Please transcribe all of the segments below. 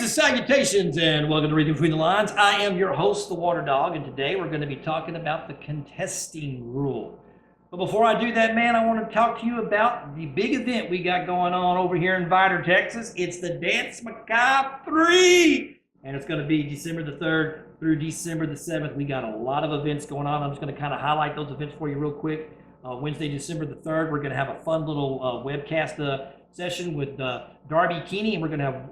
and salutations, and welcome to Reading Between the Lines. I am your host, the Water Dog, and today we're going to be talking about the contesting rule. But before I do that, man, I want to talk to you about the big event we got going on over here in Vidor, Texas. It's the Dance Macabre 3, and it's going to be December the 3rd through December the 7th. We got a lot of events going on. I'm just going to kind of highlight those events for you real quick. Wednesday, December the 3rd, we're going to have a fun little webcast session with Darby Keeney, and we're going to have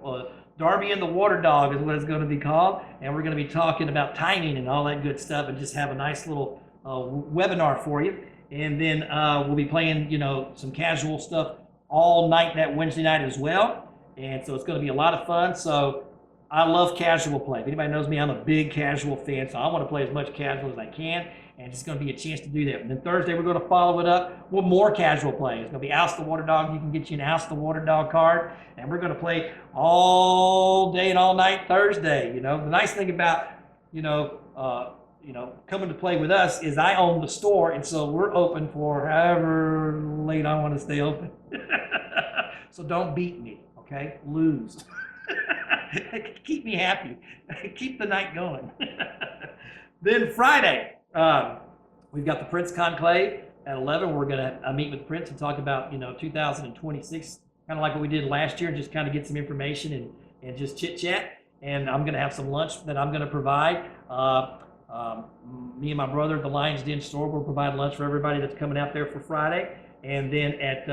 Darby and the Water Dog is what it's going to be called, and we're going to be talking about timing and all that good stuff, and just have a nice little webinar for you. And then we'll be playing, some casual stuff all night that Wednesday night as well. And so it's going to be a lot of fun. So I love casual play. If anybody knows me, I'm a big casual fan, so I want to play as much casual as I can. And it's going to be a chance to do that. And then Thursday, we're going to follow it up with more casual play. It's going to be Oust the Water Dog. You can get you an Oust the Water Dog card. And we're going to play all day and all night Thursday. The nice thing about, coming to play with us is I own the store. And so we're open for however late I want to stay open. So don't beat me, okay? Lose. Keep me happy. Keep the night going. Then Friday. We've got the Prince Conclave at 11. We're going to meet with Prince and talk about, 2026, kind of like what we did last year, and just kind of get some information and just chit chat. And I'm going to have some lunch that I'm going to provide. Me and my brother at the Lyons Den store will provide lunch for everybody that's coming out there for Friday. And then at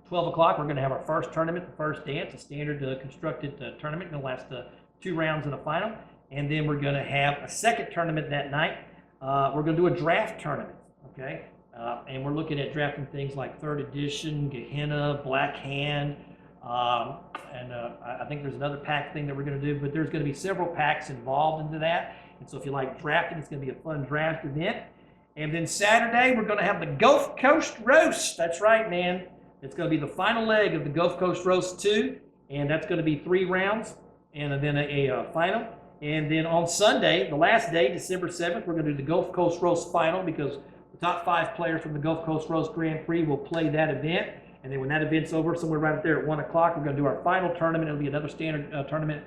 12 o'clock, we're going to have our first tournament, the first dance, a standard constructed tournament. It'll last 2 rounds and a final. And then we're going to have a second tournament that night. We're going to do a draft tournament, okay? And we're looking at drafting things like 3rd edition, Gehenna, Black Hand, and I think there's another pack thing that we're going to do, but there's going to be several packs involved into that. And so if you like drafting, it's going to be a fun draft event. And then Saturday, we're going to have the Gulf Coast Roast. That's right, man. It's going to be the final leg of the Gulf Coast Roast 2, and that's going to be 3 rounds and then a final. And then on Sunday, the last day, December 7th, we're going to do the Gulf Coast Roast Final, because the top 5 players from the Gulf Coast Roast Grand Prix will play that event. And then when that event's over, somewhere right up there at 1 o'clock, we're going to do our final tournament. It'll be another standard tournament,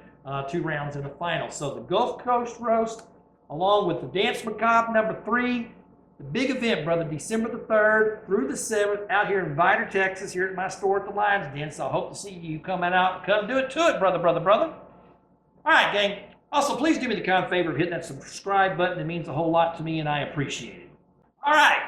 2 rounds and a final. So the Gulf Coast Roast, along with the Dance Macabre number 3, the big event, brother, December the 3rd through the 7th, out here in Vidor, Texas, here at my store at the Lyons Den. So I hope to see you coming out. Come do it to it, brother. All right, gang. Also, please do me the kind favor of hitting that subscribe button. It means a whole lot to me, and I appreciate it. All right.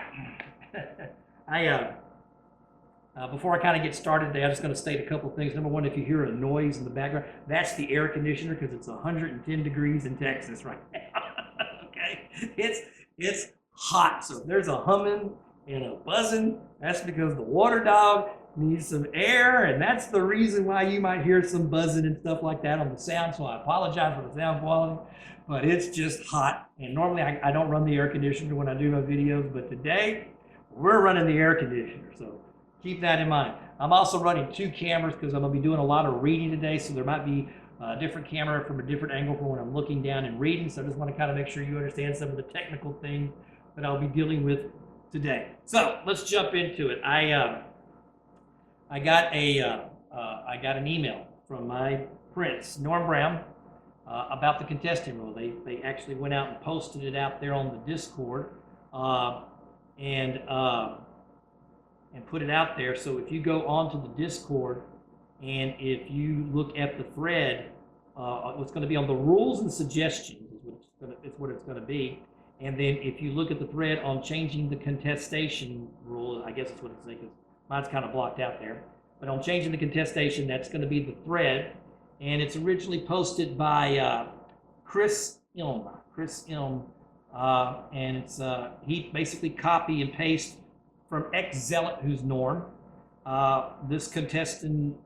Before I kind of get started today, I'm just going to state a couple of things. Number one, if you hear a noise in the background, that's the air conditioner, because it's 110 degrees in Texas right now. Okay? It's hot. So if there's a humming and a buzzing, that's because the Water Dog needs some air, and that's the reason why you might hear some buzzing and stuff like that on the sound. So I apologize for the sound quality, but it's just hot. And normally I don't run the air conditioner when I do my videos, but today we're running the air conditioner, so keep that in mind. I'm also running 2 cameras because I'm going to be doing a lot of reading today, so there might be a different camera from a different angle from when I'm looking down and reading. So I just want to kind of make sure you understand some of the technical things that I'll be dealing with today. So let's jump into it. I got an email from my Prince, Norm Brown, about the contesting rule. They actually went out and posted it out there on the Discord, and put it out there. So if you go onto the Discord, and if you look at the thread, what's going to be on the rules and suggestions is what it's going to be. And then if you look at the thread on changing the contestation rule, I guess that's what it's saying, because mine's kind of blocked out there. But on changing the contestation, that's going to be the thread. And it's originally posted by Chris Ilm. And it's he basically copy and paste from ex-zealot, who's Norm, this contestant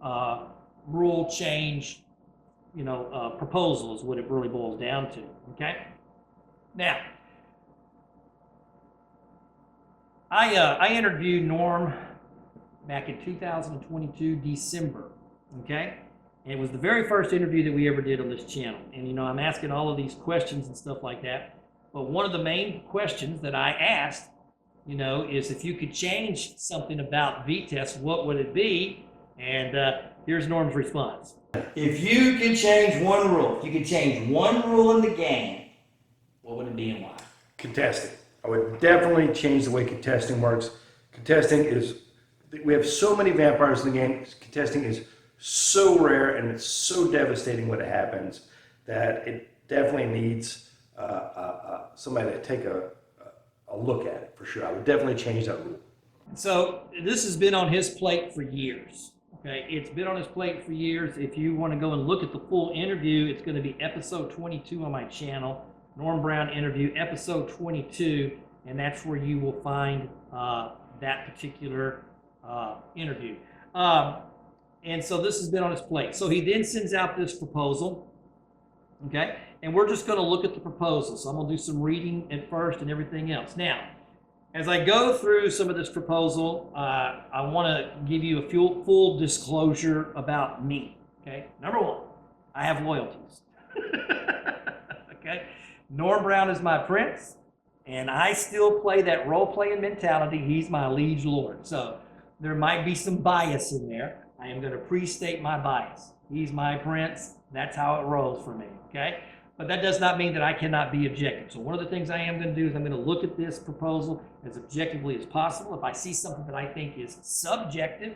rule change, proposal is what it really boils down to, okay? Now, I interviewed Norm back in 2022, December, okay? And it was the very first interview that we ever did on this channel. And, I'm asking all of these questions and stuff like that. But one of the main questions that I asked, is if you could change something about VTES, what would it be? And here's Norm's response. If you could change one rule, if you could change one rule in the game, what would it be and why? Contesting. I would definitely change the way contesting works. Contesting is, we have so many vampires in the game. Contesting is so rare and it's so devastating when it happens that it definitely needs somebody to take a look at it for sure. I would definitely change that rule. So this has been on his plate for years. Okay, it's been on his plate for years. If you want to go and look at the full interview, it's going to be episode 22 on my channel, Norm Brown interview, episode 22, and that's where you will find that particular interview. And so this has been on his plate. So he then sends out this proposal, okay? And we're just going to look at the proposal. So I'm going to do some reading at first and everything else. Now, as I go through some of this proposal, I want to give you a full disclosure about me, okay? Number one, I have loyalties, okay? Norm Brown is my prince, and I still play that role-playing mentality. He's my liege lord. So there might be some bias in there. I am going to pre-state my bias. He's my prince. That's how it rolls for me, okay? But that does not mean that I cannot be objective. So one of the things I am going to do is I'm going to look at this proposal as objectively as possible. If I see something that I think is subjective,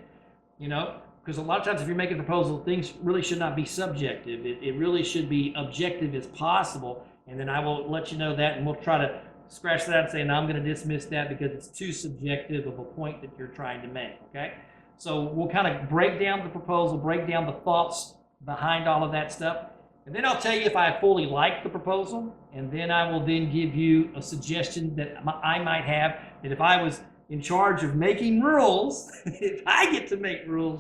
you know, because a lot of times if you're making a proposal, things really should not be subjective. It really should be objective as possible. And then I will let you know that, and we'll try to scratch that out and say, no, I'm going to dismiss that because it's too subjective of a point that you're trying to make, okay? So we'll kind of break down the proposal, break down the thoughts behind all of that stuff. And then I'll tell you if I fully like the proposal, and then I will then give you a suggestion that I might have, that if I was in charge of making rules, if I get to make rules,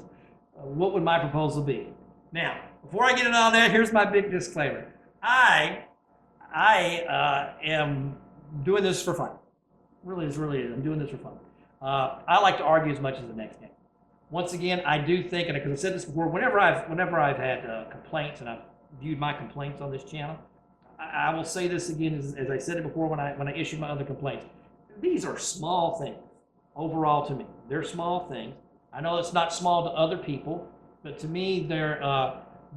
what would my proposal be? Now, before I get into all that, here's my big disclaimer. I am doing this for fun. Really is. I'm doing this for fun. I like to argue as much as the next game. Once again, I do think, and because I've said this before, whenever I've had complaints, and I've viewed my complaints on this channel, I will say this again as I said it before when I issued my other complaints. These are small things overall to me. They're small things. I know it's not small to other people, but to me they're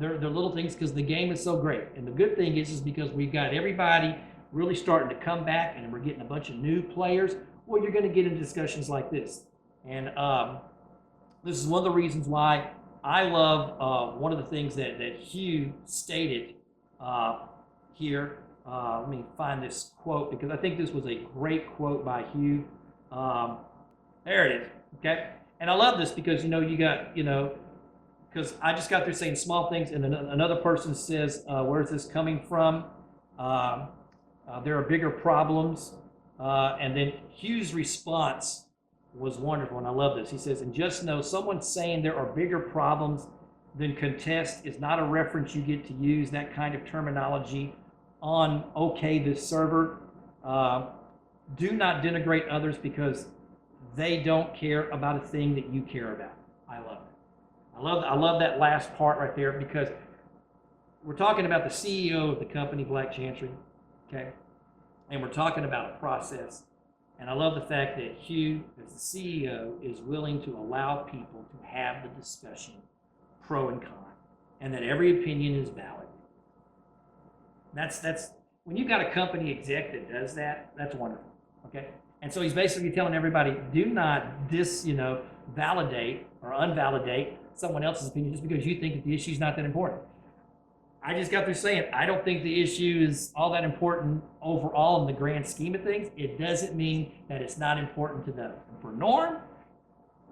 little things because the game is so great. And the good thing is because we've got everybody really starting to come back, and we're getting a bunch of new players. Well, you're going to get into discussions like this, and this is one of the reasons why I love one of the things that Hugh stated here. Let me find this quote because I think this was a great quote by Hugh. There it is. Okay, and I love this because you got because I just got through saying small things, and another person says, "Where's this coming from?" There are bigger problems, and then Hugh's response was wonderful, and I love this. He says, and just know someone saying there are bigger problems than contest is not a reference you get to use that kind of terminology on this server. Do not denigrate others because they don't care about a thing that you care about. I love it. I love that last part right there because we're talking about the CEO of the company, Black Chantry, okay? And we're talking about a process. And I love the fact that Hugh, as the CEO, is willing to allow people to have the discussion, pro and con, and that every opinion is valid. That's when you've got a company exec that does that, that's wonderful. Okay? And so he's basically telling everybody, do not validate or unvalidate someone else's opinion just because you think that the issue is not that important. I just got through saying, I don't think the issue is all that important overall in the grand scheme of things. It doesn't mean that it's not important to them. And for Norm,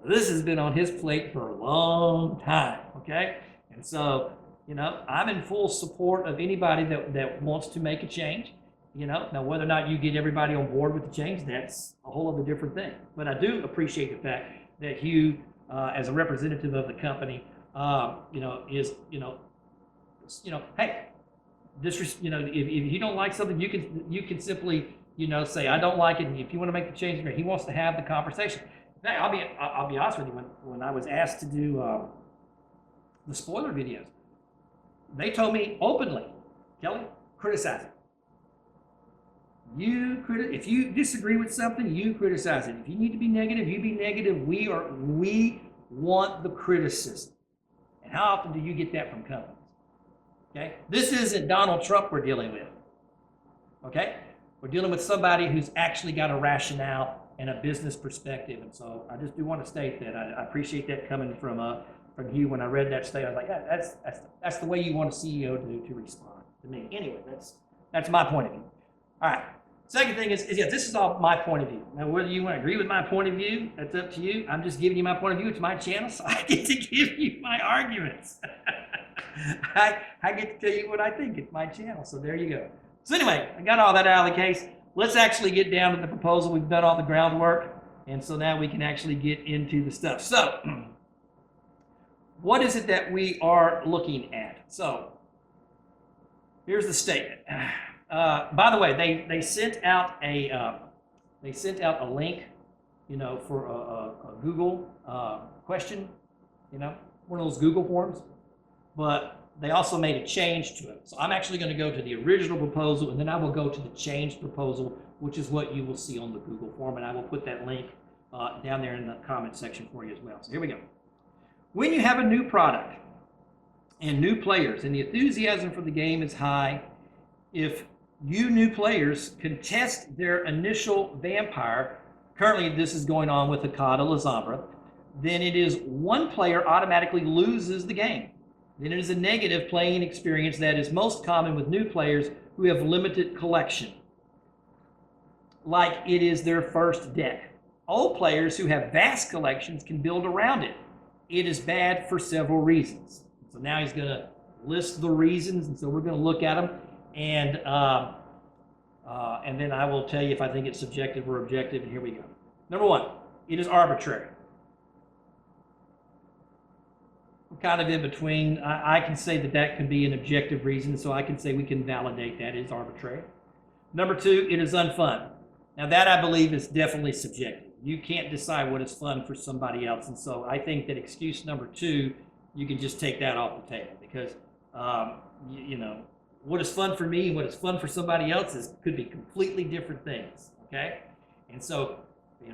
this has been on his plate for a long time, okay? And so, I'm in full support of anybody that wants to make a change. Now whether or not you get everybody on board with the change, that's a whole other different thing. But I do appreciate the fact that Hugh, as a representative of the company, is, hey, if you don't like something, you can simply, say I don't like it, and if you want to make the change, he wants to have the conversation. Hey, I'll be honest with you. When I was asked to do the spoiler videos, they told me openly, Kelly, criticize it. If you disagree with something, you criticize it. If you need to be negative, you be negative. We want the criticism. And how often do you get that from companies? Okay? This isn't Donald Trump we're dealing with. Okay? We're dealing with somebody who's actually got a rationale and a business perspective. And so I just do want to state that I appreciate that coming from you. When I read that statement, I was like, yeah, that's the way you want a CEO to respond to me. Anyway, that's my point of view. All right. Second thing is yeah, this is all my point of view. Now, whether you want to agree with my point of view, that's up to you. I'm just giving you my point of view. It's my channel, so I get to give you my arguments. I get to tell you what I think. It's my channel, so there you go. So anyway, I got all that out of the case. Let's actually get down to the proposal. We've done all the groundwork, and so now we can actually get into the stuff. So what is it that we are looking at? So here's the statement. By the way, they sent out a link, for a Google question, one of those Google forms, but they also made a change to it. So I'm actually going to go to the original proposal, and then I will go to the changed proposal, which is what you will see on the Google form, and I will put that link down there in the comment section for you as well. So here we go. When you have a new product and new players, and the enthusiasm for the game is high, if you new players contest their initial vampire, currently this is going on with Akata lasombra, then it is one player automatically loses the game. Then it is a negative playing experience that is most common with new players who have limited collection, like it is their first deck. Old players who have vast collections can build around it. It is bad for several reasons. So now he's going to list the reasons, and so we're going to look at them, and then I will tell you if I think it's subjective or objective, and here we go. Number one, it is arbitrary. I'm kind of in between. I can say that can be an objective reason, so I can say we can validate that it is arbitrary. Number two, it is unfun. Now that I believe is definitely subjective. You can't decide what is fun for somebody else, and so I think that excuse number two, you can just take that off the table, because what is fun for me and what is fun for somebody else could be completely different things. Okay, and so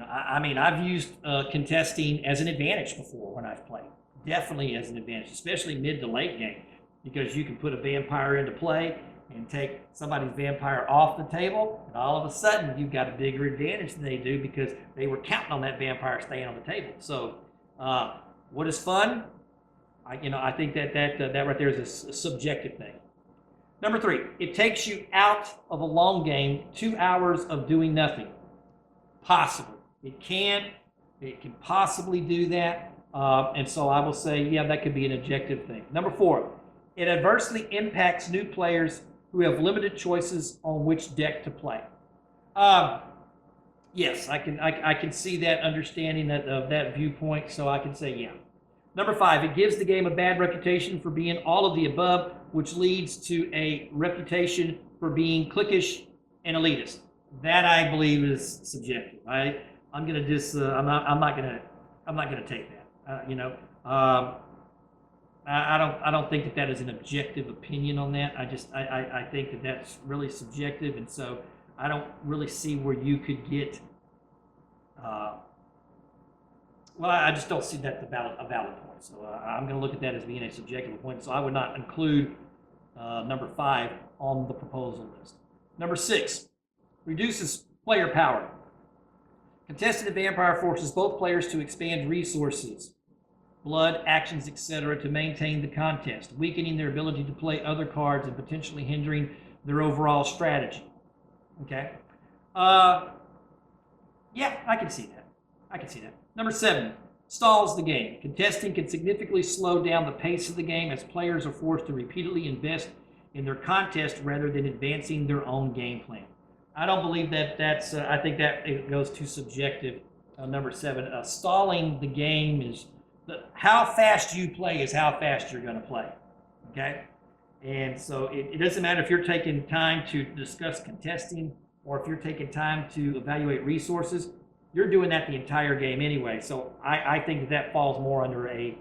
I've used contesting as an advantage before when I've played. Definitely as an advantage, especially mid to late game, because you can put a vampire into play and take somebody's vampire off the table, and all of a sudden you've got a bigger advantage than they do because they were counting on that vampire staying on the table. So what is fun? I think that right there is a subjective thing. Number three, it takes you out of a long game, 2 hours of doing nothing. Possible. It can possibly do that. And so I will say, yeah, that could be an objective thing. Number four, it adversely impacts new players who have limited choices on which deck to play. Yes, I can see that, understanding that viewpoint, so I can say, yeah. Number five, it gives the game a bad reputation for being all of the above, which leads to a reputation for being cliquish and elitist. That I believe is subjective. I'm gonna just I'm not gonna take that. I don't think that is an objective opinion on that. I think that that's really subjective, and so I don't really see where you could get. I just don't see that a valid point. So I'm going to look at that as being a subjective point. So I would not include number 5 on the proposal list. Number 6, reduces player power. Contesting the vampire forces both players to expand resources, blood, actions, etc. to maintain the contest, weakening their ability to play other cards and potentially hindering their overall strategy. Okay? Yeah, I can see that. Number 7, stalls the game. Contesting can significantly slow down the pace of the game as players are forced to repeatedly invest in their contest rather than advancing their own game plan. I don't believe that's, I think that it goes to subjective. Number 7, stalling the game is, how fast you play is how fast you're going to play. Okay? And so it doesn't matter if you're taking time to discuss contesting or if you're taking time to evaluate resources. You're doing that the entire game anyway. So I think that falls more under a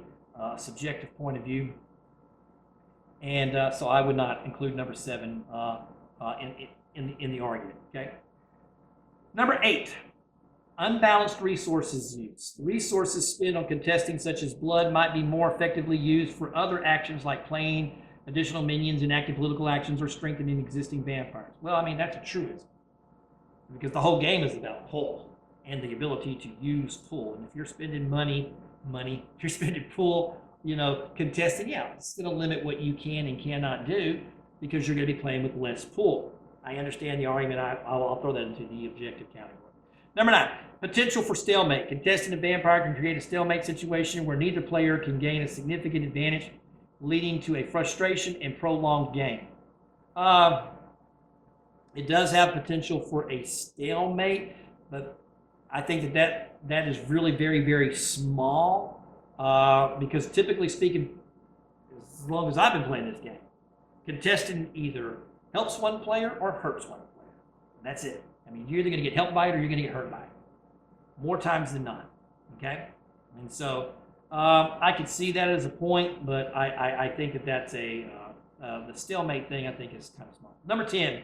subjective point of view. And so I would not include number 7 in the argument. Okay. Number 8, Unbalanced resources use. The resources spent on contesting such as blood might be more effectively used for other actions like playing additional minions, enacting political actions, or strengthening existing vampires. Well, I mean, that's a truism. Because the whole game is about pull and the ability to use pull. And if you're spending money, if you're spending pull, contesting, yeah, it's going to limit what you can and cannot do because you're going to be playing with less pull. I understand the argument. I'll throw that into the objective category. Number 9, potential for stalemate. Contesting a vampire can create a stalemate situation where neither player can gain a significant advantage, leading to a frustration and prolonged game. It does have potential for a stalemate, but I think that is really very, very small because typically speaking, as long as I've been playing this game, contesting either helps one player or hurts one player. That's it. I mean, you're either going to get helped by it or you're going to get hurt by it. More times than not. Okay? And so I could see that as a point, but I think that's the stalemate thing I think is kind of small. Number 10,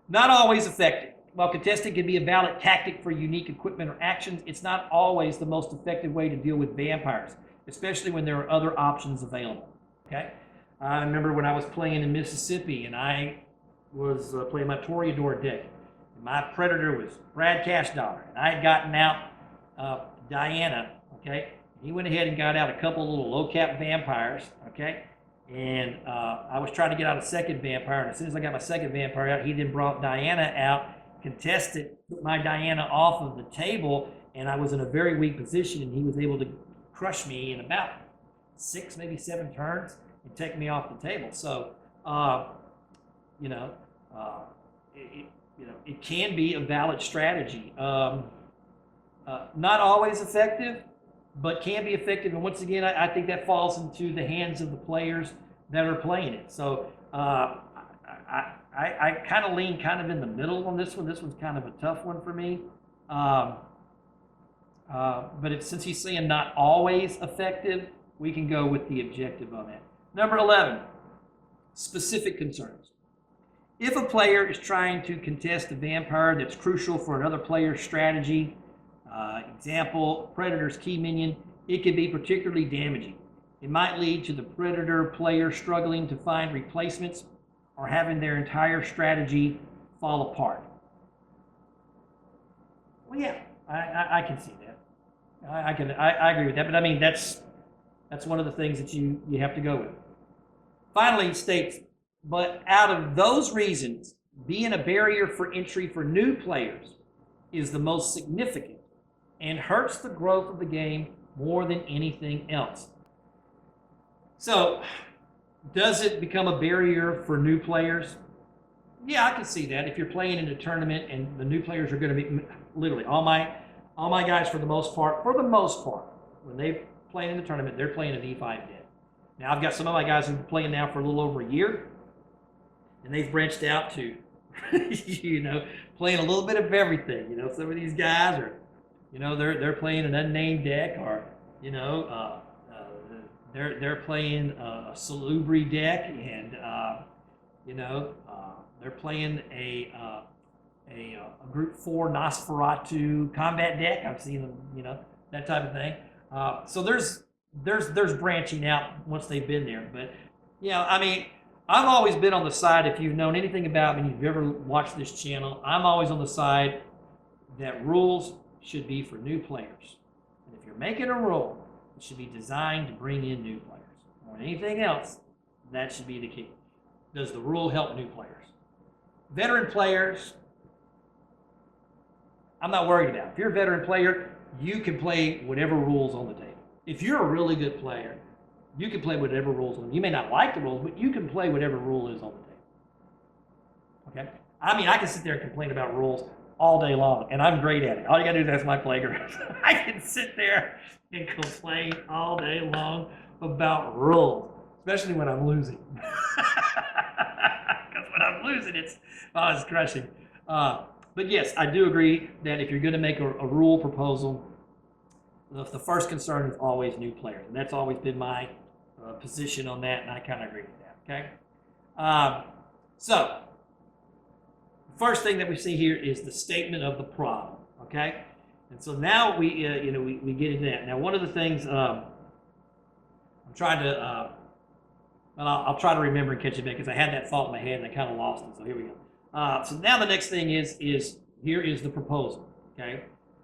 not always effective. While contesting can be a valid tactic for unique equipment or actions, it's not always the most effective way to deal with vampires, especially when there are other options available. Okay? I remember when I was playing in Mississippi and I was playing my Toreador deck. My predator was Brad Cashdollar, and I had gotten out Diana, okay? He went ahead and got out a couple little low-cap vampires, okay? And I was trying to get out a second vampire, and as soon as I got my second vampire out, he then brought Diana out, contested, took my Diana off of the table, and I was in a very weak position, and he was able to crush me in about 6, maybe 7 turns and take me off the table. So, it can be a valid strategy. Not always effective, but can be effective. And once again, I think that falls into the hands of the players that are playing it. So I kind of lean kind of in the middle on this one. This one's kind of a tough one for me. But since he's saying not always effective, we can go with the objective on that. Number 11, specific concerns. If a player is trying to contest a vampire that's crucial for another player's strategy, example, Predator's key minion, it can be particularly damaging. It might lead to the Predator player struggling to find replacements or having their entire strategy fall apart. Well, yeah, I can see that. I agree with that, but I mean, that's one of the things that you have to go with. Finally, it states, but out of those reasons, being a barrier for entry for new players is the most significant and hurts the growth of the game more than anything else. So, does it become a barrier for new players? Yeah, I can see that. If you're playing in a tournament and the new players are going to be, literally, all my guys for the most part, when they play in the tournament, they're playing an E5 deck. Now, I've got some of my guys who've been playing now for a little over a year, and they've branched out to, playing a little bit of everything. Some of these guys are, they're playing an unnamed deck, or, they're playing a Salubri deck, and, they're playing a Group 4 Nosferatu combat deck. I've seen them, that type of thing. So there's branching out once they've been there. But, I've always been on the side, if you've known anything about me, and you've ever watched this channel, I'm always on the side that rules should be for new players. And if you're making a rule, it should be designed to bring in new players. More than anything else, that should be the key. Does the rule help new players? Veteran players, I'm not worried about. If you're a veteran player, you can play whatever rules on the table. If you're a really good player, you can play whatever rules on. You may not like the rules, but you can play whatever rule is on the table. Okay? I can sit there and complain about rules all day long, and I'm great at it. All you gotta do is ask my playground. I can sit there and complain all day long about rules, especially when I'm losing. Because when I'm losing, it's crushing. But yes, I do agree that if you're going to make a rule proposal, the first concern is always new players, and that's always been my position on that, and I kind of agree with that. Okay, so the first thing that we see here is the statement of the problem. Okay, And so now we get into that. Now, one of the things I'm trying to, well, I'll try to remember and catch it back because I had that thought in my head and I kind of lost it. So here we go. So now the next thing is here is the proposal. Okay.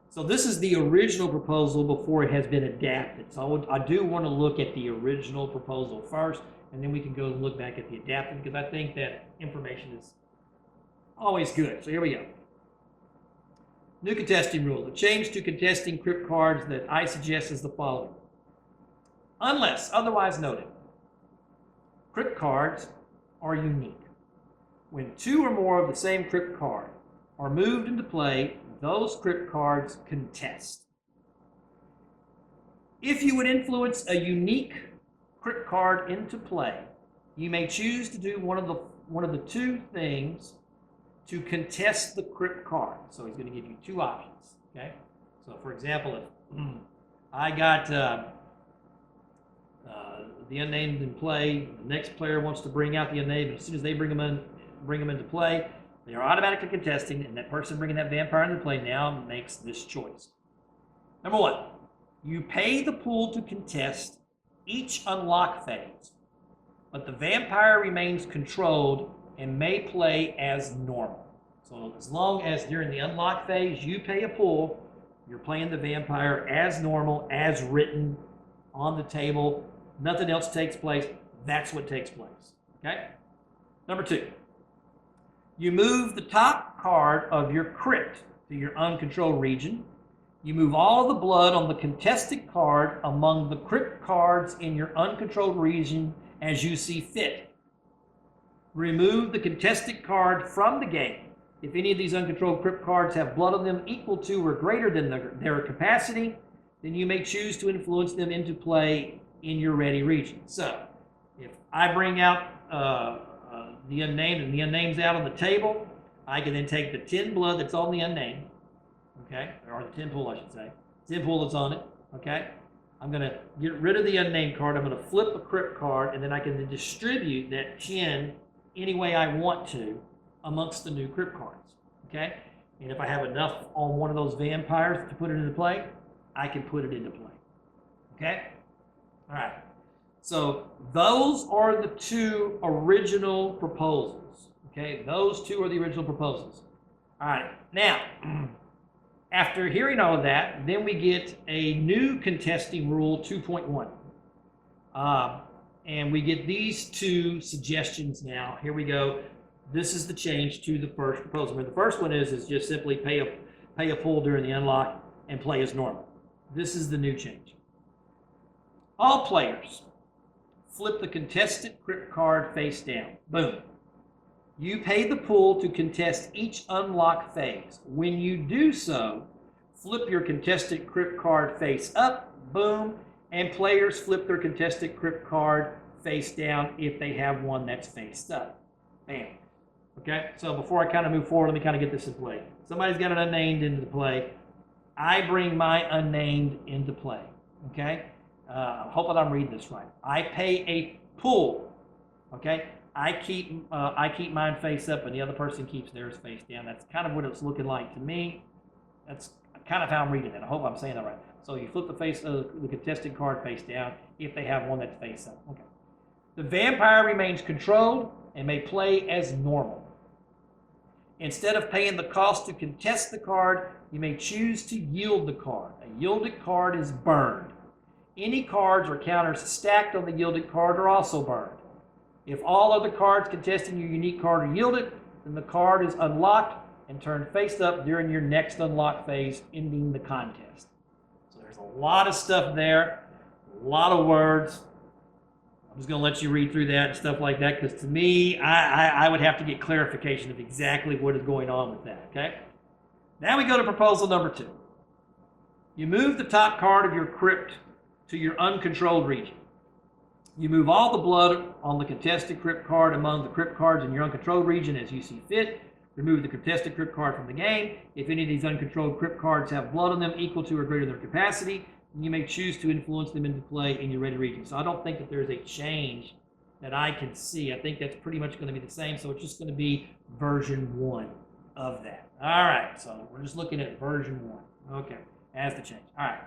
So this is the original proposal before it has been adapted. So I do want to look at the original proposal first, and then we can go and look back at the adapted because I think that information is always good. So here we go. New contesting rule. The change to contesting crypt cards that I suggest is the following. Unless otherwise noted, crypt cards are unique. When two or more of the same crypt card are moved into play, those crypt cards contest. If you would influence a unique crypt card into play, you may choose to do one of the two things to contest the crypt card. So he's going to give you two options. Okay. So for example, if I got the unnamed in play, the next player wants to bring out the unnamed, and as soon as they bring them into play, they are automatically contesting, and that person bringing that vampire into play now makes this choice. Number one, you pay the pool to contest each unlock phase, but the vampire remains controlled and may play as normal. So as long as during the unlock phase you pay a pool, you're playing the vampire as normal, as written on the table. Nothing else takes place. That's what takes place. Okay? Number two, you move the top card of your crypt to your uncontrolled region. You move all of the blood on the contested card among the crypt cards in your uncontrolled region as you see fit. Remove the contested card from the game. If any of these uncontrolled crypt cards have blood on them equal to or greater than their capacity, then you may choose to influence them into play in your ready region. So, if I bring out the unnamed and the unnamed's out on the table, I can then take the 10 blood that's on the unnamed, okay, or the 10 pool, I should say, 10 pool that's on it, okay. I'm going to get rid of the unnamed card. I'm going to flip a crypt card, and then I can then distribute that 10 any way I want to amongst the new crypt cards, okay. And if I have enough on one of those vampires to put it into play, I can put it into play, okay. All right. So those are the two original proposals. Okay, those two are the original proposals. All right. Now, after hearing all of that, then we get a new contesting rule 2.1. And we get these two suggestions now. Here we go. This is the change to the first proposal. The first one is just simply pay a pool during the unlock and play as normal. This is the new change. All players flip the contested crypt card face down. Boom. You pay the pool to contest each unlock phase. When you do so, flip your contested crypt card face up. Boom. And players flip their contested crypt card face down if they have one that's faced up. Bam. Okay, so before I kind of move forward, let me kind of get this in play. Somebody's got an unnamed into the play. I bring my unnamed into play. Okay? I hope that I'm reading this right. I pay a pool. Okay? I keep mine face up and the other person keeps theirs face down. That's kind of what it's looking like to me. That's kind of how I'm reading it. I hope I'm saying that right. So you flip the contested card face down if they have one that's face up. Okay. The vampire remains controlled and may play as normal. Instead of paying the cost to contest the card, you may choose to yield the card. A yielded card is burned. Any cards or counters stacked on the yielded card are also burned. If all other cards contesting your unique card are yielded, then the card is unlocked and turned face up during your next unlock phase, ending the contest. So there's a lot of stuff there, a lot of words. I'm just going to let you read through that and stuff like that, because to me, I would have to get clarification of exactly what is going on with that, okay? Now we go to proposal number 2. You move the top card of your crypt to your uncontrolled region. You move all the blood on the contested crypt card among the crypt cards in your uncontrolled region as you see fit. Remove the contested crypt card from the game. If any of these uncontrolled crypt cards have blood on them equal to or greater than their capacity, you may choose to influence them into play in your ready region. So I don't think that there's a change that I can see. I think that's pretty much going to be the same. So it's just going to be version 1 of that. All right, so we're just looking at version 1. Okay. as the change. All right.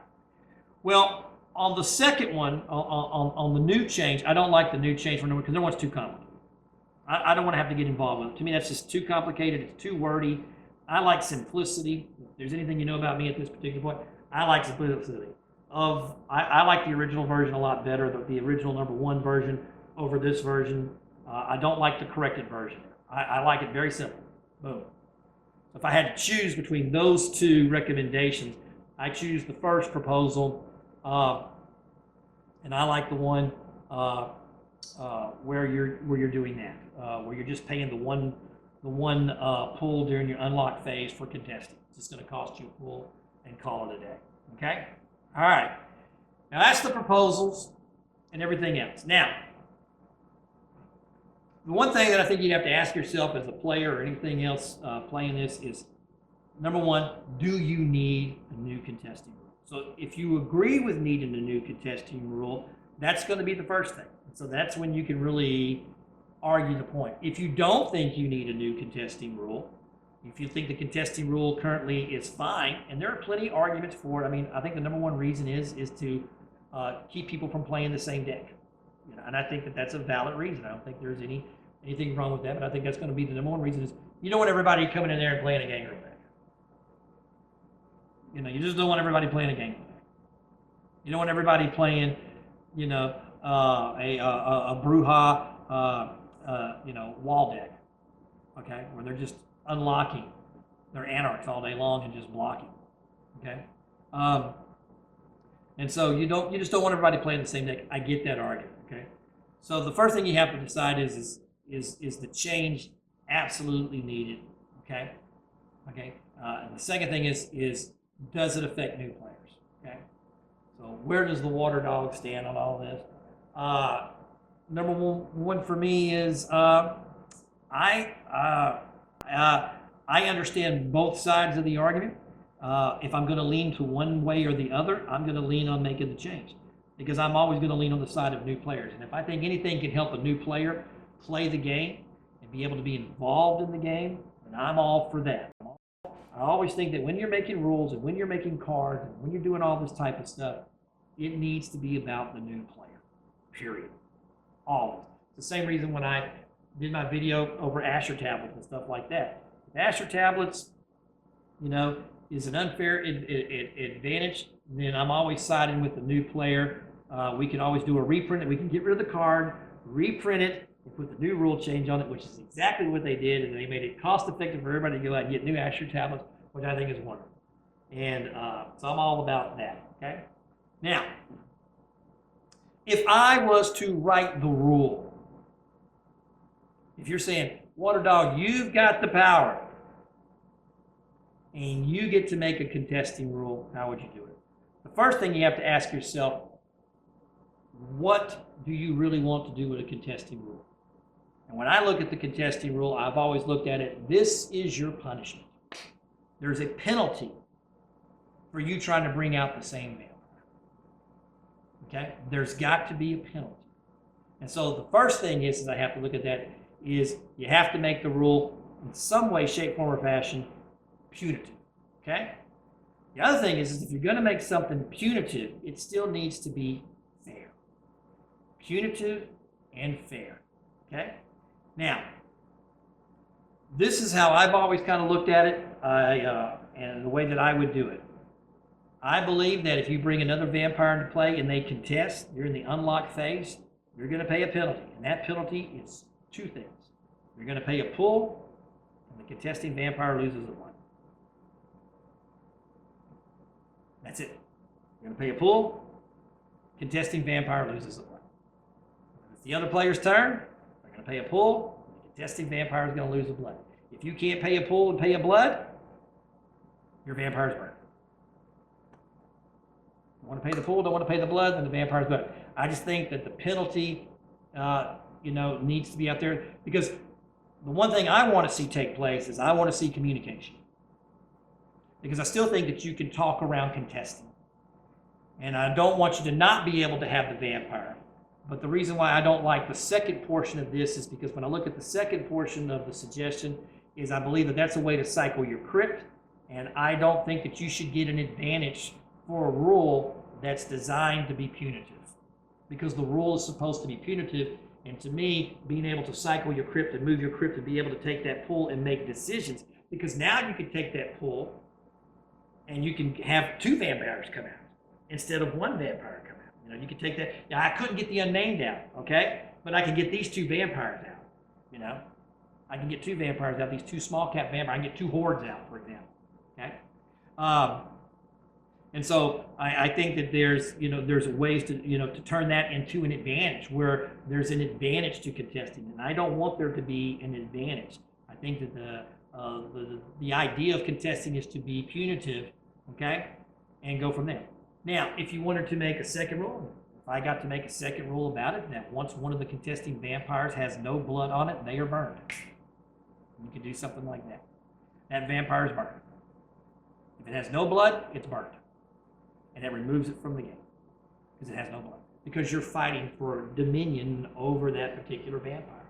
Well, on the second one, on the new change, I don't like the new change for number because number one's too complicated. I don't want to have to get involved with it. To me, that's just too complicated. It's too wordy. I like simplicity. If there's anything you know about me at this particular point, I like simplicity. I like the original version a lot better, the original number one version over this version. I don't like the corrected version. I like it very simple. Boom. So if I had to choose between those two recommendations, I choose the first proposal, and I like the one where you're doing that, where you're just paying the one pull during your unlock phase for contesting. It's just going to cost you a pull and call it a day. Okay? All right. Now that's the proposals and everything else. Now, the one thing that I think you have to ask yourself as a player or anything else playing this is, number one, do you need a new contesting rule? So if you agree with needing a new contesting rule, that's going to be the first thing. So that's when you can really argue the point. If you don't think you need a new contesting rule, if you think the contesting rule currently is fine, and there are plenty of arguments for it. I mean, I think the number one reason is to keep people from playing the same deck. You know, and I think that that's a valid reason. I don't think there's anything wrong with that, but I think that's going to be the number one reason is you don't want everybody coming in there and playing a gang deck. You know, you just don't want everybody playing a gang deck. You don't want everybody playing, you know, a Bruja, you know, wall deck, okay, where they're just unlocking. They're anarchs all day long and just blocking, okay. And so you just don't want everybody playing the same deck. I get that argument, okay. So the first thing you have to decide is the change absolutely needed, okay, okay. And the second thing is does it affect new players, okay. So where does the water dog stand on all this? Number one for me is I understand both sides of the argument. If I'm going to lean to one way or the other, I'm going to lean on making the change because I'm always going to lean on the side of new players. And if I think anything can help a new player play the game and be able to be involved in the game, then I'm all for that. I always think that when you're making rules and when you're making cards and when you're doing all this type of stuff, it needs to be about the new player, period. Always. It's the same reason when I did my video over Asher tablets and stuff like that. If Asher tablets, you know, is an unfair advantage, then I'm always siding with the new player. We can always do a reprint. We can get rid of the card, reprint it, and put the new rule change on it, which is exactly what they did, and they made it cost effective for everybody to go out and get new Asher tablets, which I think is wonderful. And so I'm all about that, okay? Now, if I was to write the rule, if you're saying, Water Dog, you've got the power, and you get to make a contesting rule, how would you do it? The first thing you have to ask yourself, what do you really want to do with a contesting rule? And when I look at the contesting rule, I've always looked at it, this is your punishment. There's a penalty for you trying to bring out the same vampire. Okay? There's got to be a penalty. And so the first thing is I have to look at that is you have to make the rule in some way, shape, form, or fashion punitive. Okay? The other thing is if you're going to make something punitive, it still needs to be fair. Punitive and fair. Okay? Now, this is how I've always kind of looked at it and the way that I would do it. I believe that if you bring another vampire into play and they contest, you're in the unlock phase, you're going to pay a penalty. And that penalty is two things. You're going to pay a pull, and the contesting vampire loses a 1. That's it. You're going to pay a pull, contesting vampire loses a 1. If it's the other player's turn, they're going to pay a pull, and the contesting vampire is going to lose a blood. If you can't pay a pull and pay a blood, your vampire's burned. Don't want to pay the pull, don't want to pay the blood, then the vampire's burned. I just think that the penalty, needs to be out there because the one thing I want to see take place is I want to see communication. Because I still think that you can talk around contesting. And I don't want you to not be able to have the vampire. But the reason why I don't like the second portion of this is because when I look at the second portion of the suggestion is I believe that that's a way to cycle your crypt And I don't think that you should get an advantage for a rule that's designed to be punitive, because the rule is supposed to be punitive. And to me, being able to cycle your crypt and move your crypt and be able to take that pull and make decisions, because now you can take that pull and you can have 2 vampires come out instead of 1 vampire come out. You know, you can take that. Now, I couldn't get the unnamed out, okay? But I can get these 2 vampires out, you know? I can get 2 vampires out, these 2 small cap vampires. I can get 2 hordes out, for example, okay? And so I think that there's ways to, to turn that into an advantage, where there's an advantage to contesting. And I don't want there to be an advantage. I think that the idea of contesting is to be punitive, okay, and go from there. Now, if you wanted to make a second rule, if I got to make a second rule about it, that once one of the contesting vampires has no blood on it, they are burned. You could do something like that. That vampire is burned. If it has no blood, it's burned. And that removes it from the game, because it has no blood. Because you're fighting for dominion over that particular vampire.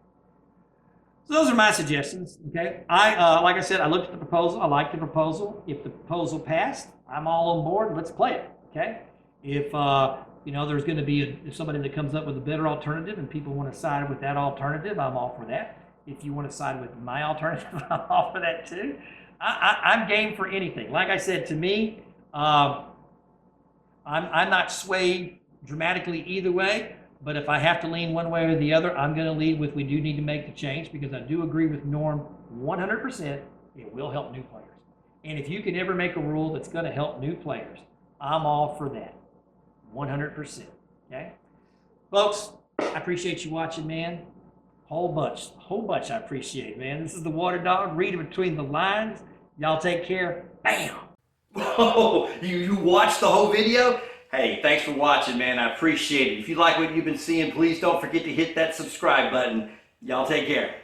So those are my suggestions, okay? Like I said, I looked at the proposal. I like the proposal. If the proposal passed, I'm all on board. Let's play it, okay? If, there's going to be somebody that comes up with a better alternative and people want to side with that alternative, I'm all for that. If you want to side with my alternative, I'm all for that too. I'm game for anything. Like I said, to me, I'm not swayed dramatically either way, but if I have to lean one way or the other, I'm going to lead with we do need to make the change, because I do agree with Norm 100%. It will help new players. And if you can ever make a rule that's going to help new players, I'm all for that. 100%. Okay? Folks, I appreciate you watching, man. Whole bunch I appreciate, man. This is the Water Dog, reading between the lines. Y'all take care. Bam! Whoa, you watched the whole video? Hey, thanks for watching, man. I appreciate it. If you like what you've been seeing, please don't forget to hit that subscribe button. Y'all take care.